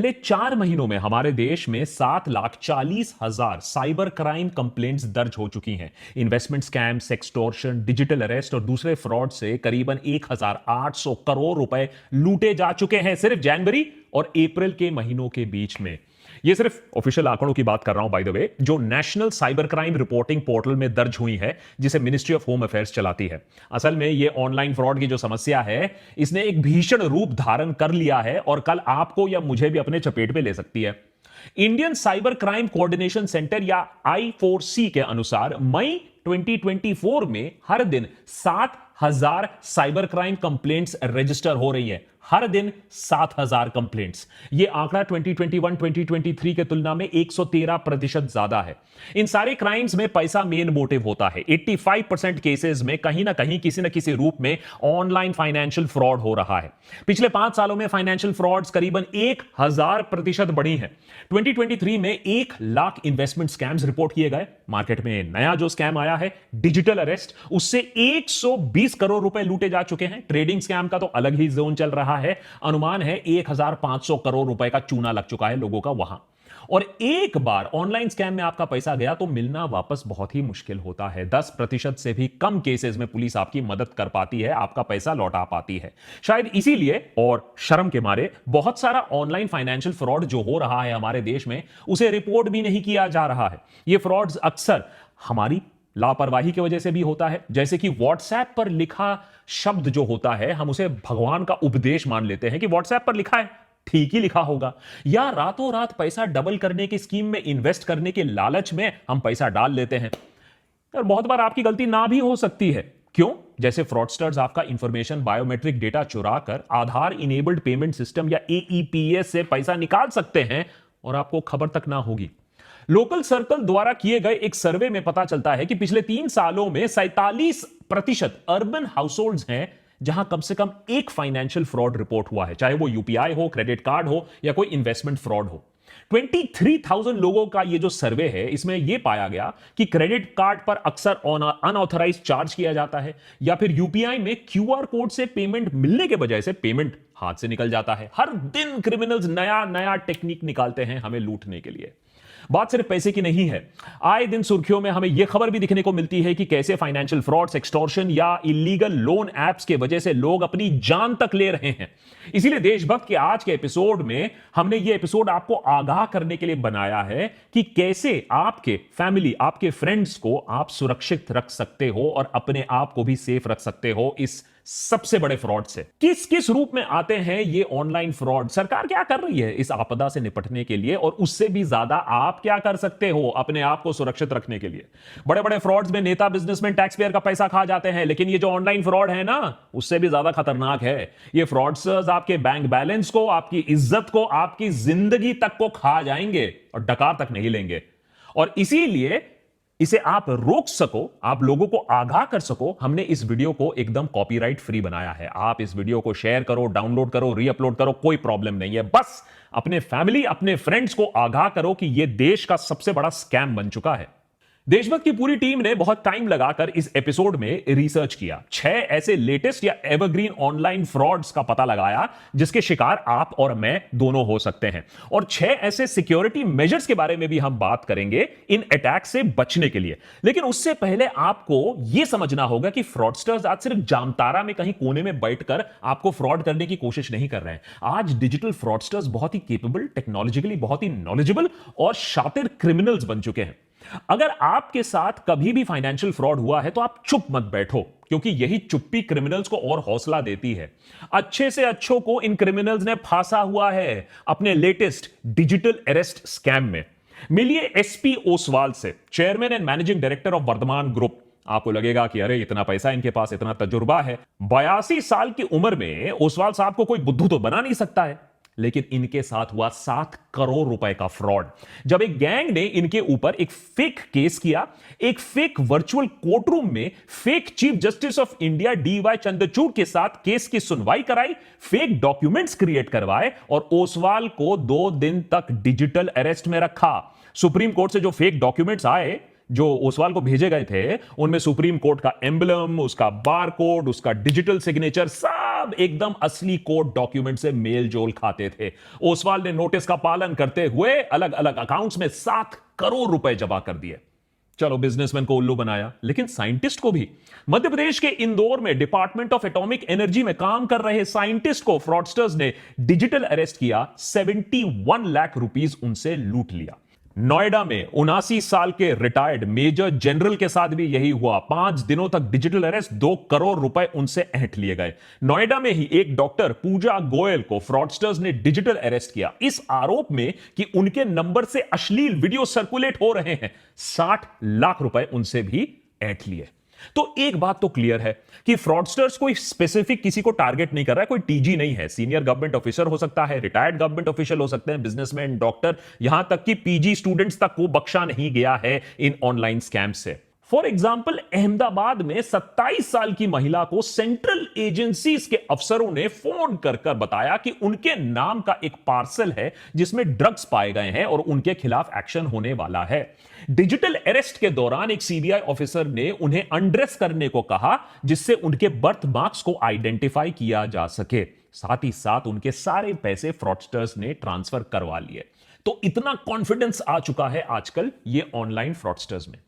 पहले 4 महीनों में हमारे देश में 7,40,000 साइबर क्राइम कंप्लेंट्स दर्ज हो चुकी हैं। Investment scam, sextortion, digital arrest और दूसरे फ्रॉड से करीबन 1,800 करोड़ रुपए लूटे जा चुके हैं सिर्फ जनवरी और अप्रैल के महीनों के बीच में। ये सिर्फ ऑफिशियल आंकड़ों की बात कर रहा हूं बाय द वे, जो national cyber crime reporting portal में दर्ज हुई है, जिसे मिनिस्ट्री ऑफ होम अफेयर्स चलाती है। असल में ये ऑनलाइन फ्रॉड की जो समस्या है, इसने एक भीषण रूप धारण कर लिया है और कल आपको या मुझे भी अपने चपेट में ले सकती है। Indian cyber crime coordination centre या I4C के अनुसार मई 2024 में हर दिन 7,000 साइबर क्राइम कंप्लेंट्स रजिस्टर हो रही है। हर दिन 7,000 कंप्लेंट्स। यह आंकड़ा 2021-2023 के तुलना में 113% ज्यादा है। इन सारे क्राइम्स में पैसा मेन मोटिव होता है। 85% केसेस में कहीं ना कहीं किसी न किसी रूप में ऑनलाइन फाइनेंशियल फ्रॉड हो रहा है। पिछले 5 सालों में फाइनेंशियल फ्रॉड्स करीबन 1,000% बढ़ी है। 2023 में 1 लाख इन्वेस्टमेंट स्कैम्स रिपोर्ट किए गए। मार्केट में नया जो स्कैम आया है डिजिटल अरेस्ट, उससे 120 करोड़ रुपए लूटे जा चुके हैं। ट्रेडिंग स्कैम का तो अलग ही जोन चल रहा है। अनुमान है 1,500 करोड़ रुपए का चूना लग चुका है लोगों का वहां। और एक बार ऑनलाइन स्कैम में आपका पैसा गया तो मिलना वापस बहुत ही मुश्किल होता है। 10% से भी कम केसेस में पुलिस आपकी मदद कर पाती है, आपका पैसा लौटा पाती है। शायद इसीलिए और शर्म के मारे बहुत सारा ऑनलाइन फाइनेंशियल फ्रॉड जो हो रहा है हमारे देश में, उसे रिपोर्ट भी नहीं किया जा रहा है। यह फ्रॉड्स अक्सर हमारी लापरवाही की वजह से भी होता है। जैसे कि व्हाट्सएप पर लिखा शब्द जो होता है, हम उसे भगवान का उपदेश मान लेते हैं कि व्हाट्सएप पर लिखा है, ठीक ही लिखा होगा। या रातों रात पैसा डबल करने की स्कीम में इन्वेस्ट करने के लालच में हम पैसा डाल लेते हैं। और बहुत बार आपकी गलती ना भी हो सकती है। क्यों? जैसे फ्रॉडस्टर्स आपका इंफॉर्मेशन, बायोमेट्रिक डेटा चुरा कर आधार इनेबल्ड पेमेंट सिस्टम या AEPS से पैसा निकाल सकते हैं और आपको खबर तक ना होगी। लोकल सर्कल द्वारा किए गए एक सर्वे में पता चलता है कि पिछले 3 सालों में 47% अर्बन हाउसहोल्ड्स हैं जहां कम से कम एक फाइनेंशियल फ्रॉड रिपोर्ट हुआ है, चाहे वो UPI हो, क्रेडिट कार्ड हो या कोई इन्वेस्टमेंट फ्रॉड हो। 23,000 लोगों का ये जो सर्वे है, इसमें यह पाया गया कि क्रेडिट कार्ड पर अक्सर अनऑथराइज चार्ज किया जाता है या फिर UPI में QR कोड से पेमेंट मिलने के बजाय से पेमेंट हाथ से निकल जाता है। हर दिन क्रिमिनल्स नया नया टेक्निक निकालते हैं हमें लूटने के लिए। बात सिर्फ पैसे की नहीं है। आए दिन सुर्खियों में हमें यह खबर भी दिखने को मिलती है कि कैसे फाइनेंशियल फ्रॉड, एक्सटॉर्शन या इलीगल लोन एप्स के वजह से लोग अपनी जान तक ले रहे हैं। इसीलिए देशभक्त के आज के एपिसोड में हमने यह एपिसोड आपको आगाह करने के लिए बनाया है कि कैसे आपके फैमिली, आपके फ्रेंड्स को आप सुरक्षित रख सकते हो और अपने आप को भी सेफ रख सकते हो इस सबसे बड़े फ्रॉड से। किस किस रूप में आते हैं ये ऑनलाइन फ्रॉड? सरकार क्या कर रही है इस आपदा से निपटने के लिए? और उससे भी ज्यादा आप क्या कर सकते हो अपने आप को सुरक्षित रखने के लिए? बड़े बड़े फ्रॉड्स में नेता, बिजनेसमैन, टैक्स पेयर का पैसा खा जाते हैं, लेकिन ये जो ऑनलाइन फ्रॉड है ना, उससे भी ज्यादा खतरनाक है। ये फ्रॉडस्टर्स आपके बैंक बैलेंस को, आपकी इज्जत को, आपकी जिंदगी तक को खा जाएंगे और डकार तक नहीं लेंगे। और इसीलिए इसे आप रोक सको, आप लोगों को आगाह कर सको, हमने इस वीडियो को एकदम कॉपीराइट फ्री बनाया है। आप इस वीडियो को शेयर करो, डाउनलोड करो, रीअपलोड करो, कोई प्रॉब्लम नहीं है। बस अपने फैमिली, अपने फ्रेंड्स को आगाह करो कि यह देश का सबसे बड़ा स्कैम बन चुका है। देशभक्त की पूरी टीम ने बहुत टाइम लगाकर इस एपिसोड में रिसर्च किया। 6 ऐसे लेटेस्ट या एवरग्रीन ऑनलाइन फ्रॉड्स का पता लगाया जिसके शिकार आप और मैं दोनों हो सकते हैं। और 6 ऐसे सिक्योरिटी मेजर्स के बारे में भी हम बात करेंगे इन अटैक से बचने के लिए। लेकिन उससे पहले आपको यह समझना होगा कि फ्रॉडस्टर्स आज सिर्फ जामतारा में कहीं कोने में बैठकर आपको फ्रॉड करने की कोशिश नहीं कर रहे हैं। आज डिजिटल फ्रॉडस्टर्स बहुत ही केपेबल, टेक्नोलॉजिकली बहुत ही नॉलेजेबल और शातिर क्रिमिनल्स बन चुके हैं। अगर आपके साथ कभी भी फाइनेंशियल फ्रॉड हुआ है तो आप चुप मत बैठो, क्योंकि यही चुप्पी क्रिमिनल्स को और हौसला देती है। अच्छे से अच्छों को इन क्रिमिनल्स ने फांसा हुआ है अपने लेटेस्ट डिजिटल अरेस्ट स्कैम में। मिलिए SP ओसवाल से, chairman and managing director of Vardhman group. आपको लगेगा कि अरे इतना पैसा इनके पास, इतना तजुर्बा है। 82 साल की उम्र में ओसवाल साहब को कोई बुद्धू तो बना नहीं सकता है, लेकिन इनके साथ हुआ 7 करोड़ रुपए का फ्रॉड। जब एक गैंग ने इनके ऊपर एक फेक केस किया, एक फेक वर्चुअल कोर्ट रूम में fake chief justice of India DY Chandrachud के साथ केस की सुनवाई कराई, फेक डॉक्यूमेंट्स क्रिएट करवाए और ओसवाल को 2 दिन तक डिजिटल अरेस्ट में रखा। सुप्रीम कोर्ट से जो फेक डॉक्यूमेंट्स आए, जो ओसवाल को भेजे गए थे, उनमें सुप्रीम कोर्ट का एम्बलम, उसका बार कोड, उसका डिजिटल सिग्नेचर, सब सब एकदम असली कोर्ट डॉक्यूमेंट से मेल जोल खाते थे। ओसवाल ने नोटिस का पालन करते हुए अलग अलग अकाउंट्स में 7 करोड़ रुपए जमा कर दिए। चलो, बिजनेसमैन को उल्लू बनाया, लेकिन साइंटिस्ट को भी। मध्य प्रदेश के इंदौर में डिपार्टमेंट ऑफ एटॉमिक एनर्जी में काम कर रहे साइंटिस्ट को फ्रॉडस्टर्स ने डिजिटल अरेस्ट किया, 71 लाख रुपीस उनसे लूट लिया। नोएडा में 79 साल के रिटायर्ड मेजर जनरल के साथ भी यही हुआ। 5 दिनों तक डिजिटल अरेस्ट, 2 करोड़ रुपए उनसे ऐंठ लिए गए। नोएडा में ही एक डॉक्टर पूजा गोयल को फ्रॉडस्टर्स ने डिजिटल अरेस्ट किया, इस आरोप में कि उनके नंबर से अश्लील वीडियो सर्कुलेट हो रहे हैं। 60 लाख रुपए उनसे भी ऐंठ लिए। तो एक बात तो क्लियर है कि फ्रॉडस्टर्स कोई स्पेसिफिक किसी को टारगेट नहीं कर रहा है, कोई टीजी नहीं है। सीनियर गवर्नमेंट ऑफिसर हो सकता है, रिटायर्ड गवर्नमेंट ऑफिशियल हो सकते हैं, बिजनेसमैन, डॉक्टर, यहां तक कि पीजी स्टूडेंट्स तक को बख्शा नहीं गया है इन ऑनलाइन स्कैम से। फॉर एग्जाम्पल, अहमदाबाद में 27 साल की महिला को सेंट्रल एजेंसीज के अफसरों ने फोन कर कर बताया कि उनके नाम का एक पार्सल है जिसमें ड्रग्स पाए गए हैं और उनके खिलाफ एक्शन होने वाला है। डिजिटल अरेस्ट के दौरान एक सीबीआई ऑफिसर ने उन्हें अनड्रेस करने को कहा, जिससे उनके बर्थ मार्क्स को आइडेंटिफाई किया जा सके। साथ ही साथ उनके सारे पैसे फ्रॉडस्टर्स ने ट्रांसफर करवा लिए। तो इतना कॉन्फिडेंस आ चुका है आजकल ये ऑनलाइन फ्रॉडस्टर्स में।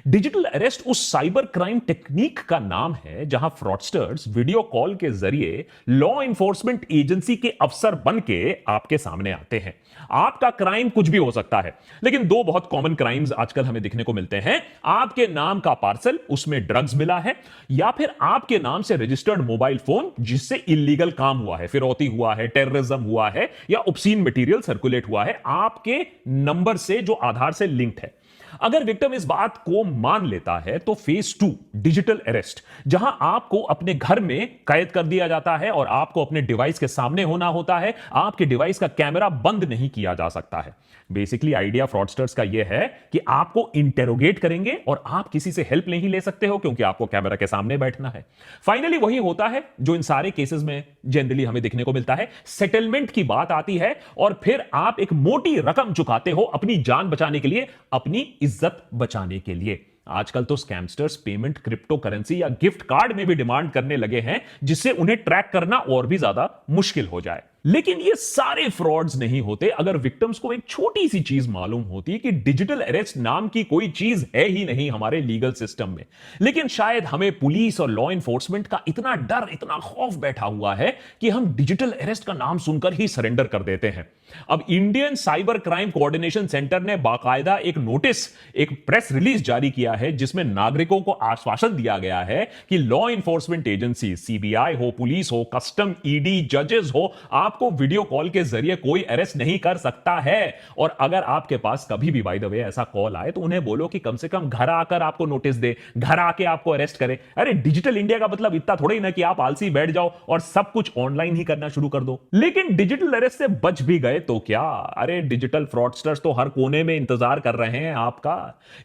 डिजिटल अरेस्ट उस साइबर क्राइम टेक्निक का नाम है जहां फ्रॉडस्टर्स वीडियो कॉल के जरिए लॉ इन्फोर्समेंट एजेंसी के अफसर बन के आपके सामने आते हैं। आपका क्राइम कुछ भी हो सकता है, लेकिन 2 बहुत कॉमन क्राइम्स आजकल हमें दिखने को मिलते हैं। आपके नाम का पार्सल, उसमें ड्रग्स मिला है, या फिर आपके नाम से रजिस्टर्ड मोबाइल फोन जिससे इलीगल काम हुआ है, फिरौती हुआ है, टेररिज्म हुआ है, या ऑब्सीन मटेरियल सर्कुलेट हुआ है आपके नंबर से जो आधार से लिंक्ड है। अगर विक्टिम इस बात को मान लेता है तो फेज 2 डिजिटल अरेस्ट, जहां आपको अपने घर में कैद कर दिया जाता है और आपको अपने डिवाइस के सामने होना होता है। आपके डिवाइस का कैमरा बंद नहीं किया जा सकता है। बेसिकली आइडिया फ्रॉडस्टर्स का यह है कि आपको इंटेरोगेट करेंगे और आप किसी से हेल्प नहीं ले सकते हो क्योंकि आपको कैमरा के सामने बैठना है। फाइनली वही होता है जो इन सारे केसेस में जनरली हमें देखने को मिलता है। सेटलमेंट की बात आती है और फिर आप एक मोटी रकम चुकाते हो अपनी जान बचाने के लिए, अपनी इज्जत बचाने के लिए। आजकल तो स्कैमस्टर्स पेमेंट, क्रिप्टो करेंसी या गिफ्ट कार्ड में भी डिमांड करने लगे हैं, जिससे उन्हें ट्रैक करना और भी ज्यादा मुश्किल हो जाए। लेकिन ये सारे फ्रॉड्स नहीं होते अगर विक्टिम्स को एक छोटी सी चीज मालूम होती कि डिजिटल अरेस्ट नाम की कोई चीज है ही नहीं हमारे लीगल सिस्टम में। लेकिन शायद हमें पुलिस और लॉ इन्फोर्समेंट का इतना डर, इतना खौफ बैठा हुआ है कि हम डिजिटल अरेस्ट का नाम सुनकर ही सरेंडर कर देते हैं। अब Indian cyber crime coordination centre ने बाकायदा एक नोटिस, एक प्रेस रिलीज जारी किया है जिसमें नागरिकों को आश्वासन दिया गया है कि लॉ इन्फोर्समेंट एजेंसी, सीबीआई हो, पुलिस हो, कस्टम, ईडी, जजेस हो, आपको वीडियो कॉल के जरिए कोई अरेस्ट नहीं कर सकता है। और अगर आपके पास कभी भी बाय द वे ऐसा कॉल आए तो उन्हें बोलो कि कम से कम घर आकर आपको नोटिस दे, घर आके आपको अरेस्ट करे। अरे डिजिटल इंडिया का मतलब इतना थोड़ा ही ना कि आप आलसी बैठ जाओ और सब कुछ ऑनलाइन ही करना शुरू कर दो। लेकिन डिजिटल अरेस्ट से बच भी गए तो क्या? अरे डिजिटल फ्रॉडस्टर्स तो हर कोने में इंतजार कर रहे हैं आपका।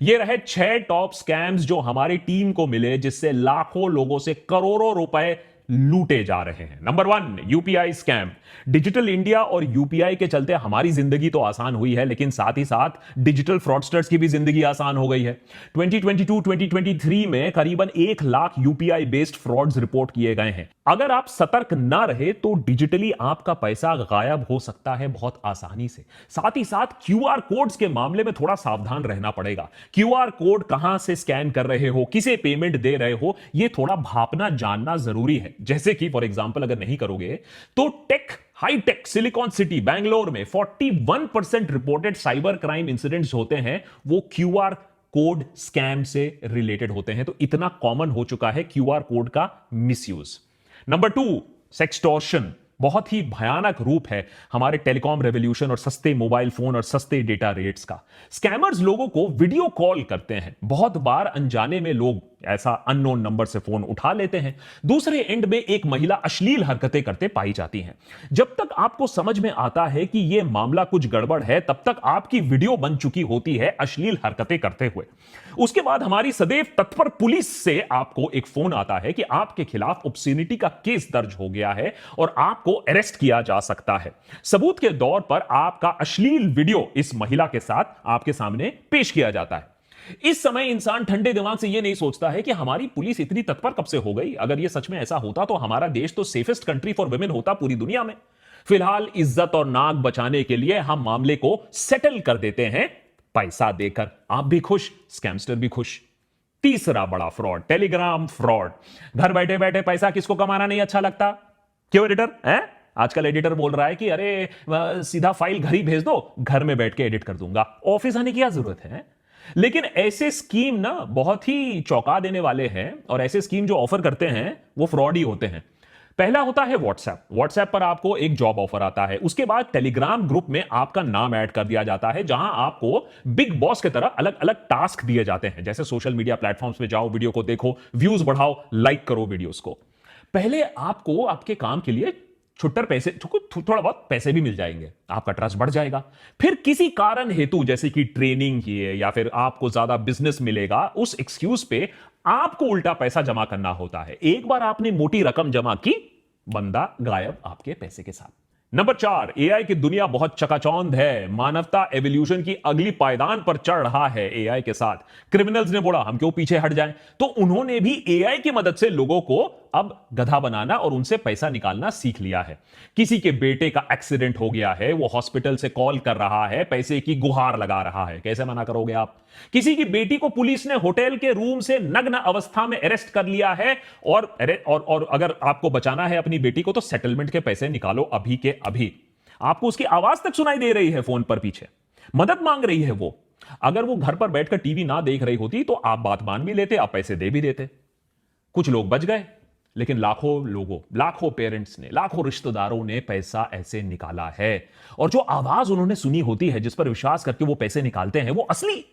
ये रहे 6 टॉप स्कैम्स जो हमारी टीम को मिले, जिससे लाखों लोगों से करोड़ों रुपए लूटे जा रहे हैं। Number 1, UPI scam. Digital India और यूपीआई के चलते हमारी जिंदगी तो आसान हुई है, लेकिन साथ ही साथ डिजिटल फ्रॉडस्टर्स की भी जिंदगी आसान हो गई है। 2022-2023 में करीबन 1 lakh UPI based frauds report किए गए हैं। अगर आप सतर्क ना रहे तो डिजिटली आपका पैसा गायब हो सकता है बहुत आसानी से। साथ ही साथ क्यूआर कोड्स के मामले में थोड़ा सावधान रहना पड़ेगा। क्यूआर कोड कहां से स्कैन कर रहे हो, किसे पेमेंट दे रहे हो, यह थोड़ा भापना जानना जरूरी है। जैसे कि फॉर एग्जांपल अगर नहीं करोगे तो हाईटेक सिलिकॉन सिटी बैंगलोर में 41% रिपोर्टेड साइबर क्राइम इंसिडेंट्स होते हैं, वो क्यूआर कोड स्कैम से रिलेटेड होते हैं। तो इतना कॉमन हो चुका है क्यूआर कोड का मिसयूज। Number 2, sextortion. बहुत ही भयानक रूप है हमारे टेलीकॉम रेवोल्यूशन और सस्ते मोबाइल फोन और सस्ते डेटा रेट्स का। स्कैमर्स लोगों को वीडियो कॉल करते हैं। बहुत बार अनजाने में लोग ऐसा अननोन नंबर से फोन उठा लेते हैं। दूसरे एंड में एक महिला अश्लील हरकतें करते पाई जाती हैं। जब तक आपको समझ में आता है कि यह मामला कुछ गड़बड़ है, तब तक आपकी वीडियो बन चुकी होती है अश्लील हरकतें करते हुए। उसके बाद हमारी सदैव तत्पर पुलिस से आपको एक फोन आता है कि आपके खिलाफ ऑब्स्सेनिटी का केस दर्ज हो गया है और आपको अरेस्ट किया जा सकता है। सबूत के दौर पर आपका अश्लील वीडियो इस महिला के साथ आपके सामने पेश किया जाता है। इस समय इंसान ठंडे दिमाग से यह नहीं सोचता है कि हमारी पुलिस इतनी तत्पर कब से हो गई। अगर यह सच में ऐसा होता तो हमारा देश तो सेफेस्ट कंट्री फॉर वुमेन होता पूरी दुनिया में। फिलहाल इज्जत और नाक बचाने के लिए हम मामले को सेटल कर देते हैं पैसा देकर। आप भी खुश, स्कैमस्टर भी खुश। तीसरा बड़ा फ्रॉड, टेलीग्राम फ्रॉड। घर बैठे बैठे पैसा किसको कमाना नहीं अच्छा लगता? क्यों एडिटर है? आजकल एडिटर बोल रहा है कि अरे सीधा फाइल घर ही भेज दो, घर में बैठ के एडिट कर दूंगा, ऑफिस आने की क्या जरूरत है? लेकिन ऐसे स्कीम ना बहुत ही चौंका देने वाले हैं, और ऐसे स्कीम जो ऑफर करते हैं वो फ्रॉड ही होते हैं। पहला होता है व्हाट्सएप। व्हाट्सएप पर आपको एक जॉब ऑफर आता है, उसके बाद टेलीग्राम ग्रुप में आपका नाम ऐड कर दिया जाता है, जहां आपको बिग बॉस की तरह अलग अलग टास्क दिए जाते हैं, जैसे सोशल मीडिया प्लेटफॉर्म्स पे जाओ, वीडियो को देखो, व्यूज बढ़ाओ, लाइक करो वीडियोस को। पहले आपको आपके काम के लिए छुट्टर पैसे, थोड़ा बहुत पैसे भी मिल जाएंगे, आपका ट्रस्ट बढ़ जाएगा। फिर किसी कारण हेतु, जैसे कि ट्रेनिंग की है या फिर आपको ज्यादा बिजनेस मिलेगा, उस एक्सक्यूज पे आपको उल्टा पैसा जमा करना होता है। एक बार आपने मोटी रकम जमा की, बंदा गायब आपके पैसे के साथ। नंबर 4, एआई की दुनिया बहुत चकाचौंध है। मानवता एवोल्यूशन की अगली पायदान पर चढ़ रहा है एआई के साथ। क्रिमिनल्स ने बोला हम क्यों पीछे हट जाएं, तो उन्होंने भी एआई की मदद से लोगों को अब गधा बनाना और उनसे पैसा निकालना सीख लिया है। किसी के बेटे का एक्सीडेंट हो गया है, वो हॉस्पिटल से कॉल कर रहा है, पैसे की गुहार लगा रहा है, कैसे मना करोगे आप? किसी की बेटी को पुलिस ने होटल के रूम से नग्न अवस्था में अरेस्ट कर लिया है, और अगर आपको बचाना है अपनी बेटी को तो सेटलमेंट के पैसे निकालो अभी के अभी। आपको उसकी आवाज तक सुनाई दे रही है फोन पर, पीछे मदद मांग रही है वो। अगर वो घर पर बैठकर टीवी ना देख रही होती तो आप बात मान भी लेते, आप पैसे दे भी देते। कुछ लोग बच गए, लेकिन लाखों लोगों, लाखों पेरेंट्स ने, लाखों रिश्तेदारों ने पैसा ऐसे निकाला है। और जो आवाज उन्होंने सुनी होती है, जिस पर विश्वास करके वो पैसे निकालते हैं, वो असली,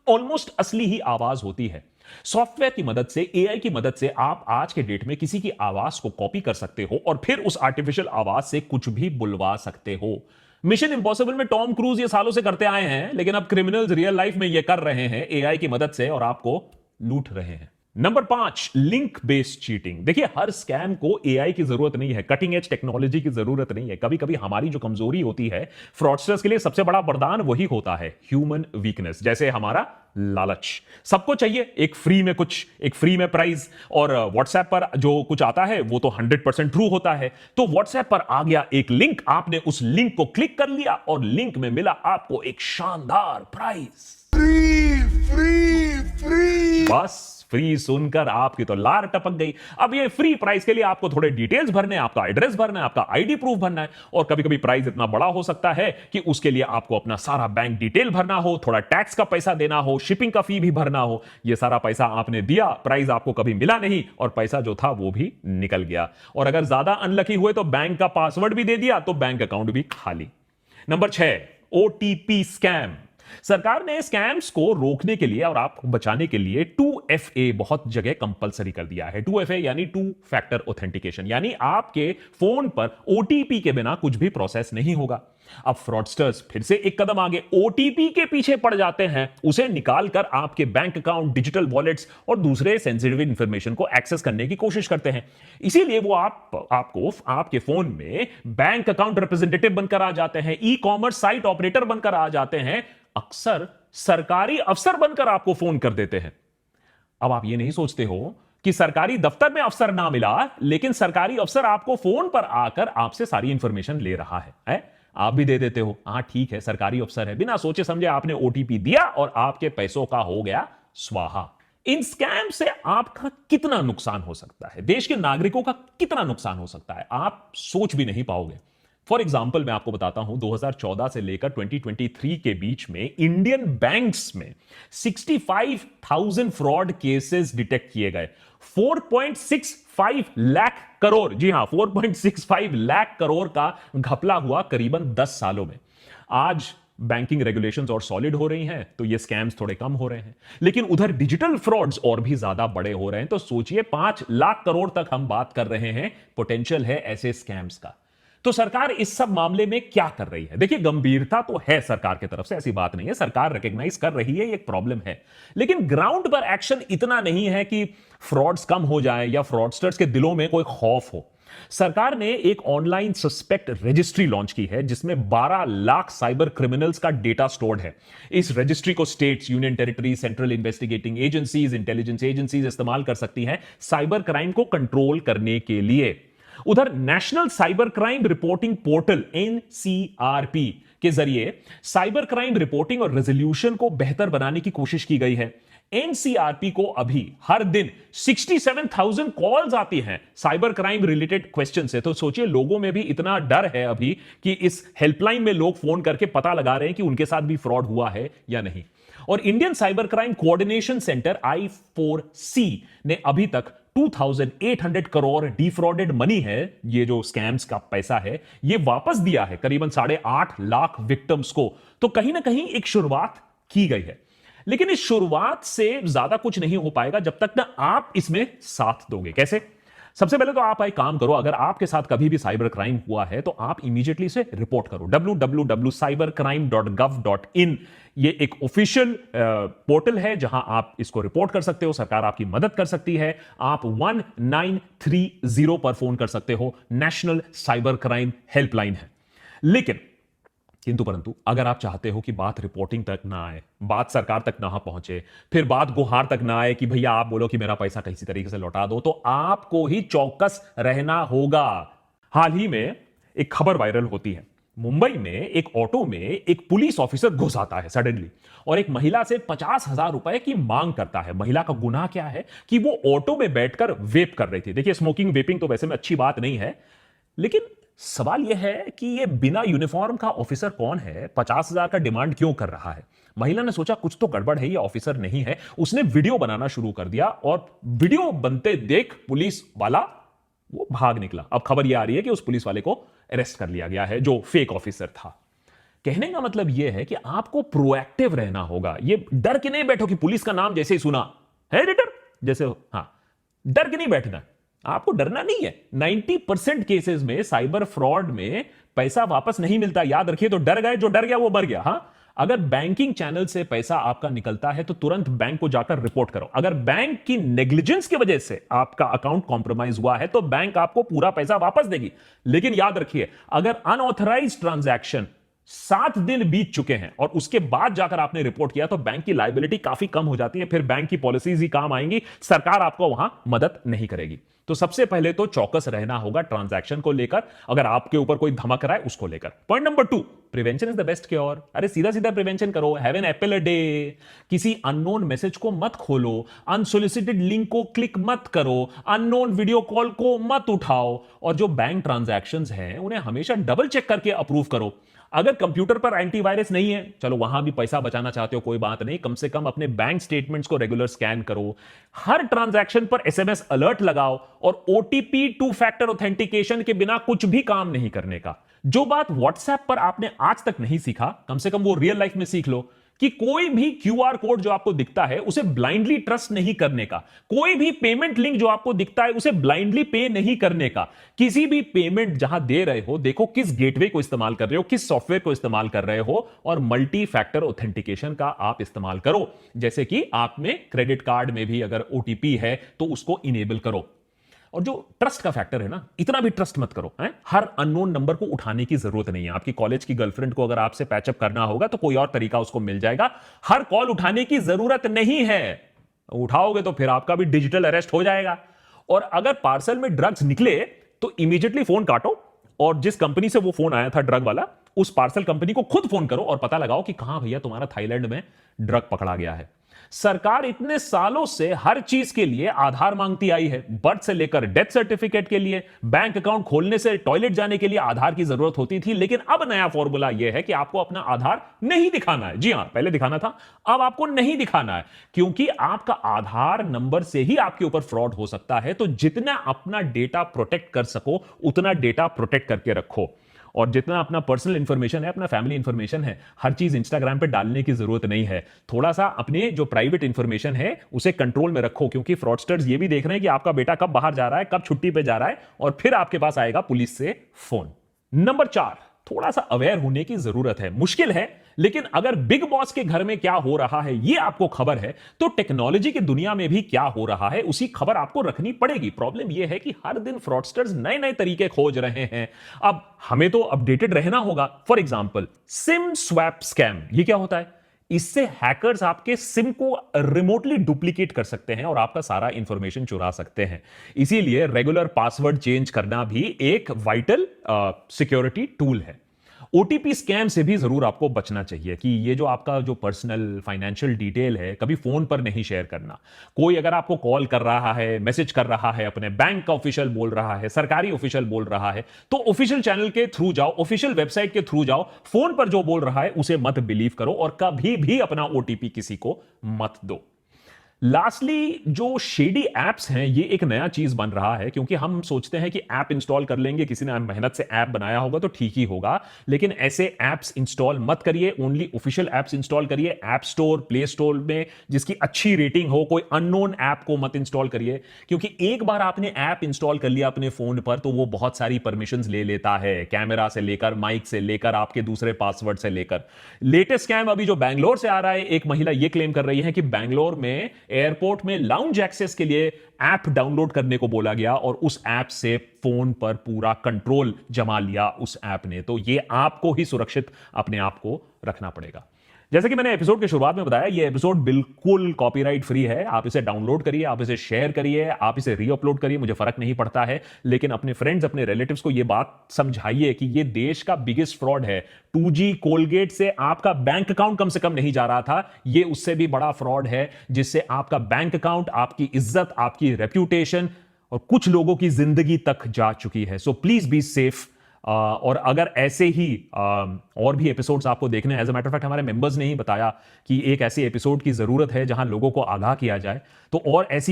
ऑलमोस्ट असली ही आवाज होती है। सॉफ्टवेयर की मदद से, एआई की मदद से आप आज के डेट में किसी की आवाज को कॉपी कर सकते हो और फिर उस आर्टिफिशियल आवाज से कुछ भी बुलवा सकते हो। मिशन इंपॉसिबल में टॉम क्रूज ये सालों से करते आए हैं, लेकिन अब क्रिमिनल्स रियल लाइफ में ये कर रहे हैं एआई की मदद से, और आपको लूट रहे हैं। Number 5, link based cheating. देखिए, हर स्कैम को एआई की जरूरत नहीं है, कटिंग एज टेक्नोलॉजी की जरूरत नहीं है। कभी कभी हमारी जो कमजोरी होती है, फ्रॉडस्टर्स के लिए सबसे बड़ा वरदान वही होता है, ह्यूमन वीकनेस। जैसे हमारा लालच, सबको चाहिए एक फ्री में कुछ, एक फ्री में प्राइज, और व्हाट्सएप पर जो कुछ आता है वो तो 100% ट्रू होता है। तो व्हाट्सएप पर आ गया एक लिंक, आपने उस लिंक को क्लिक कर लिया और लिंक में मिला आपको एक शानदार प्राइज। फ्री फ्री फ्री, बस फ्री सुनकर आपकी तो लार टपक गई। अब ये फ्री प्राइस के लिए आपको थोड़े डिटेल्स भरने, आपका एड्रेस भरना है, आपका आईडी प्रूफ भरना है, और कभी कभी प्राइस इतना बड़ा हो सकता है कि उसके लिए आपको अपना सारा बैंक डिटेल भरना हो, थोड़ा टैक्स का पैसा देना हो, शिपिंग का फी भी भरना हो। ये सारा पैसा आपने दिया, प्राइस आपको कभी मिला नहीं, और पैसा जो था वो भी निकल गया। और अगर ज्यादा अनलकी हुए तो बैंक का पासवर्ड भी दे दिया, तो बैंक अकाउंट भी खाली। Number 6, OTP scam. सरकार ने स्कैम्स को रोकने के लिए और आपको बचाने के लिए 2FA बहुत जगह कंपलसरी कर दिया है। 2FA यानी टू फैक्टर ऑथेंटिकेशन, यानी आपके फोन पर ओटीपी के बिना कुछ भी प्रोसेस नहीं होगा। अब फ्रॉडस्टर्स फिर से एक कदम आगे, ओटीपी के पीछे पड़ जाते हैं, उसे निकालकर आपके बैंक अकाउंट, डिजिटल वॉलेट्स और दूसरे सेंसिटिव इंफॉर्मेशन को एक्सेस करने की कोशिश करते हैं। इसीलिए वो आपको आपके फोन में बैंक अकाउंट रिप्रेजेंटेटिव बनकर आ जाते हैं, ई कॉमर्स साइट ऑपरेटर बनकर आ जाते हैं, अक्सर सरकारी अफसर बनकर आपको फोन कर देते हैं। अब आप ये नहीं सोचते हो कि सरकारी दफ्तर में अफसर ना मिला, लेकिन सरकारी अफसर आपको फोन पर आकर आपसे सारी इंफॉर्मेशन ले रहा है? आप भी दे देते हो, हां ठीक है सरकारी अफसर है, बिना सोचे समझे आपने ओटीपी दिया और आपके पैसों का हो गया स्वाहा। इन स्कैम से आपका कितना नुकसान हो सकता है, देश के नागरिकों का कितना नुकसान हो सकता है, आप सोच भी नहीं पाओगे। फॉर एग्जाम्पल मैं आपको बताता हूं, 2014 से लेकर 2023 के बीच में इंडियन बैंक्स में 65,000 फ्रॉड केसेस डिटेक्ट किए गए। 4.65 लाख करोड़, जी हां 4.65 लाख करोड़ का घपला हुआ करीबन 10 सालों में। आज बैंकिंग रेगुलेशंस और सॉलिड हो रही हैं तो ये स्कैम्स थोड़े कम हो रहे हैं, लेकिन उधर डिजिटल फ्रॉड्स और भी ज्यादा बड़े हो रहे हैं। तो सोचिए 5 लाख करोड़ तक हम बात कर रहे हैं, पोटेंशियल है ऐसे स्कैम्स का। तो सरकार इस सब मामले में क्या कर रही है? देखिए, गंभीरता तो है सरकार की तरफ से, ऐसी बात नहीं है, सरकार रिकॉग्नाइज कर रही है एक प्रॉब्लम है, लेकिन ग्राउंड पर एक्शन इतना नहीं है कि फ्रॉड्स कम हो जाए या फ्रॉडस्टर्स के दिलों में कोई खौफ हो। सरकार ने एक ऑनलाइन सस्पेक्ट रजिस्ट्री लॉन्च की है जिसमें 12 लाख साइबर क्रिमिनल्स का डेटा स्टोर्ड है। इस रजिस्ट्री को states, union territory, central investigating agencies, intelligence agencies इस्तेमाल कर सकती हैं साइबर क्राइम को कंट्रोल करने के लिए। उधर national cyber crime reporting portal NCRP के जरिए साइबर क्राइम रिपोर्टिंग और रेजोल्यूशन को बेहतर बनाने की कोशिश की गई है। एनसीआरपी को अभी हर दिन 67,000 कॉल्स आती हैं साइबर क्राइम रिलेटेड क्वेश्चन से। तो सोचिए, लोगों में भी इतना डर है अभी कि इस हेल्पलाइन में लोग फोन करके पता लगा रहे हैं कि उनके साथ भी फ्रॉड हुआ है या नहीं। और Indian cyber crime coordination centre I4C ने अभी तक 2,800 करोड़ डिफ्रॉडेड मनी है, ये जो स्कैम्स का पैसा है, ये वापस दिया है करीबन 8.5 लाख विक्टिम्स को। तो कहीं ना कहीं एक शुरुआत की गई है, लेकिन इस शुरुआत से ज्यादा कुछ नहीं हो पाएगा जब तक ना आप इसमें साथ दोगे। कैसे? सबसे पहले तो आप एक काम करो, अगर आपके साथ कभी भी साइबर क्राइम हुआ है तो आप इमीडिएटली इसे रिपोर्ट करो। www.cybercrime.gov.in ये एक ऑफिशियल पोर्टल है जहां आप इसको रिपोर्ट कर सकते हो। सरकार आपकी मदद कर सकती है। आप 1930 पर फोन कर सकते हो, नेशनल साइबर क्राइम हेल्पलाइन है। लेकिन किंतु परंतु अगर आप चाहते हो कि बात रिपोर्टिंग तक ना आए, बात सरकार तक ना पहुंचे, फिर बात गुहार तक ना आए कि भैया आप बोलो कि मेरा पैसा किसी तरीके से लौटा दो, तो आपको ही चौकस रहना होगा। हाल ही में एक खबर वायरल होती है। मुंबई में एक ऑटो में एक पुलिस ऑफिसर घुस आता है सडनली और एक महिला से 50,000 रुपए की मांग करता है। महिला का गुनाह क्या है कि वो ऑटो में बैठकर वेप कर रही थी। देखिए, स्मोकिंग वेपिंग तो वैसे में अच्छी बात नहीं है, लेकिन सवाल यह है कि यह बिना यूनिफॉर्म का ऑफिसर कौन है, 50,000 का डिमांड क्यों कर रहा है। महिला ने सोचा कुछ तो गड़बड़ है, ये ऑफिसर नहीं है। उसने वीडियो बनाना शुरू कर दिया और वीडियो बनते देख पुलिस वाला वो भाग निकला। अब खबर यह आ रही है कि उस पुलिस वाले को अरेस्ट कर लिया गया है जो फेक ऑफिसर था। कहने का मतलब यह है कि आपको प्रोएक्टिव रहना होगा। ये डर के नहीं बैठो कि पुलिस का नाम जैसे ही सुना है एडिटर जैसे, हां, डर के नहीं बैठना। आपको डरना नहीं है। 90% केसेस में साइबर फ्रॉड में पैसा वापस नहीं मिलता, याद रखिए। तो डर गए, जो डर गया वो मर गया। हां, अगर बैंकिंग चैनल से पैसा आपका निकलता है तो तुरंत बैंक को जाकर रिपोर्ट करो। अगर बैंक की नेग्लिजेंस की वजह से आपका अकाउंट कॉम्प्रोमाइज हुआ है तो बैंक आपको पूरा पैसा वापस देगी। लेकिन याद रखिए, अगर अनऑथराइज्ड ट्रांजैक्शन 7 दिन बीत चुके हैं और उसके बाद जाकर आपने रिपोर्ट किया तो बैंक की लायबिलिटी काफी कम हो जाती है। फिर बैंक की पॉलिसीज ही काम आएंगी, सरकार आपको वहां मदद नहीं करेगी। तो सबसे पहले तो चौकस रहना होगा ट्रांजैक्शन को लेकर, अगर आपके ऊपर कोई धमक रहा है उसको लेकर। Point number 2, prevention is the best cure. अरे सीधा सीधा प्रिवेंशन करो। Have an apple a day. किसी अननोन मैसेज को मत खोलो, अनसोलिसिटेड लिंक को क्लिक मत करो, अननोन वीडियो कॉल को मत उठाओ, और जो बैंक ट्रांजैक्शंस हैं उन्हें हमेशा डबल चेक करके अप्रूव करो। अगर कंप्यूटर पर एंटीवायरस नहीं है, चलो वहां भी पैसा बचाना चाहते हो कोई बात नहीं, कम से कम अपने बैंक स्टेटमेंट्स को रेगुलर स्कैन करो। हर ट्रांजैक्शन पर एसएमएस अलर्ट लगाओ और ओटीपी 2 फैक्टर ऑथेंटिकेशन के बिना कुछ भी काम नहीं करने का। जो बात व्हाट्सएप पर आपने आज तक नहीं सीखा, कम से कम वो रियल लाइफ में सीख लो कि कोई भी क्यूआर कोड जो आपको दिखता है उसे ब्लाइंडली ट्रस्ट नहीं करने का। कोई भी पेमेंट लिंक जो आपको दिखता है उसे ब्लाइंडली पे नहीं करने का। किसी भी पेमेंट जहां दे रहे हो, देखो किस गेटवे को इस्तेमाल कर रहे हो, किस सॉफ्टवेयर को इस्तेमाल कर रहे हो, और मल्टी फैक्टर ऑथेंटिकेशन का आप इस्तेमाल करो। जैसे कि आप में क्रेडिट कार्ड में भी अगर ओटीपी है तो उसको इनेबल करो। और जो ट्रस्ट का फैक्टर है ना, इतना भी ट्रस्ट मत करो। हर अननोन नंबर को उठाने की जरूरत नहीं है। आपकी कॉलेज की गर्लफ्रेंड को अगर आपसे पैचअप करना होगा तो कोई और तरीका उसको मिल जाएगा। हर कॉल उठाने की जरूरत नहीं है। उठाओगे तो फिर आपका भी डिजिटल अरेस्ट हो जाएगा। और अगर पार्सल में ड्रग्स निकले तो इमीडिएटली फोन काटो और जिस कंपनी से वो फोन आया था ड्रग वाला, उस पार्सल कंपनी को खुद फोन करो और पता लगाओ कि कहां भैया तुम्हारा थाईलैंड में ड्रग पकड़ा गया है। सरकार इतने सालों से हर चीज के लिए आधार मांगती आई है। बर्थ से लेकर डेथ सर्टिफिकेट के लिए, बैंक अकाउंट खोलने से टॉयलेट जाने के लिए आधार की जरूरत होती थी। लेकिन अब नया फॉर्मूला यह है कि आपको अपना आधार नहीं दिखाना है। जी हां, पहले दिखाना था, अब आपको नहीं दिखाना है, क्योंकि आपका आधार नंबर से ही आपके ऊपर फ्रॉड हो सकता है। तो जितना अपना डेटा प्रोटेक्ट कर सको उतना डेटा प्रोटेक्ट करके रखो। और जितना अपना पर्सनल इंफॉर्मेशन है, अपना फैमिली इंफॉर्मेशन है, हर चीज इंस्टाग्राम पे डालने की जरूरत नहीं है। थोड़ा सा अपने जो प्राइवेट इंफॉर्मेशन है उसे कंट्रोल में रखो, क्योंकि फ्रॉडस्टर्स ये भी देख रहे हैं कि आपका बेटा कब बाहर जा रहा है, कब छुट्टी पे जा रहा है, और फिर आपके पास आएगा पुलिस से फोन। नंबर 4, थोड़ा सा अवेयर होने की जरूरत है। मुश्किल है लेकिन अगर बिग बॉस के घर में क्या हो रहा है ये आपको खबर है, तो टेक्नोलॉजी की दुनिया में भी क्या हो रहा है उसी खबर आपको रखनी पड़ेगी। प्रॉब्लम यह है कि हर दिन फ्रॉडस्टर्स नए नए तरीके खोज रहे हैं। अब हमें तो अपडेटेड रहना होगा। For example, SIM swap scam, ये क्या होता है? इससे हैकर्स आपके सिम को रिमोटली डुप्लीकेट कर सकते हैं और आपका सारा इंफॉर्मेशन चुरा सकते हैं। इसीलिए रेगुलर पासवर्ड चेंज करना भी एक वाइटल सिक्योरिटी टूल है। ओटीपी स्कैम से भी जरूर आपको बचना चाहिए कि ये जो आपका जो पर्सनल फाइनेंशियल डिटेल है कभी फोन पर नहीं शेयर करना। कोई अगर आपको कॉल कर रहा है, मैसेज कर रहा है, अपने बैंक का ऑफिशियल बोल रहा है, सरकारी ऑफिशियल बोल रहा है, तो ऑफिशियल चैनल के थ्रू जाओ, ऑफिशियल वेबसाइट के थ्रू जाओ। फोन पर जो बोल रहा है उसे मत बिलीव करो और कभी भी अपना ओटीपी किसी को मत दो। लास्टली, जो शेडी एप्स हैं ये एक नया चीज बन रहा है, क्योंकि हम सोचते हैं कि ऐप इंस्टॉल कर लेंगे, किसी ने मेहनत से ऐप बनाया होगा तो ठीक ही होगा। लेकिन ऐसे ऐप्स इंस्टॉल मत करिए, ओनली ऑफिशियल ऐप्स इंस्टॉल करिए। ऐप स्टोर, प्ले स्टोर में जिसकी अच्छी रेटिंग हो, कोई अननोन ऐप को मत इंस्टॉल करिए, क्योंकि एक बार आपने ऐप इंस्टॉल कर लिया अपने फोन पर तो वो बहुत सारी परमिशंस ले लेता है, कैमरा से लेकर, माइक से लेकर, आपके दूसरे पासवर्ड से लेकर। लेटेस्ट स्कैम अभी जो बैंगलोर से आ रहा है, एक महिला ये क्लेम कर रही है कि बैंगलोर में एयरपोर्ट में लाउंज एक्सेस के लिए ऐप डाउनलोड करने को बोला गया और उस ऐप से फोन पर पूरा कंट्रोल जमा लिया उस ऐप ने। तो ये आपको ही सुरक्षित अपने आप को रखना पड़ेगा। जैसे कि मैंने एपिसोड के शुरुआत में बताया, ये एपिसोड बिल्कुल कॉपीराइट फ्री है। आप इसे डाउनलोड करिए, आप इसे शेयर करिए, आप इसे रीअपलोड करिए, मुझे फर्क नहीं पड़ता है। लेकिन अपने फ्रेंड्स, अपने रिलेटिव्स को यह बात समझाइए कि यह देश का बिगेस्ट फ्रॉड है। 2G कोलगेट से आपका बैंक अकाउंट कम से कम नहीं जा रहा था, यह उससे भी बड़ा फ्रॉड है, जिससे आपका बैंक अकाउंट, आपकी इज्जत, आपकी रेप्यूटेशन और कुछ लोगों की जिंदगी तक जा चुकी है। So please be safe. और अगर ऐसे ही और भी एपिसोड्स आपको देखने हैं, as a matter of fact हमारे मेंबर्स ने ही बताया कि एक ऐसे एपिसोड की जरूरत है जहां लोगों को आगाह किया जाए, तो और ऐसी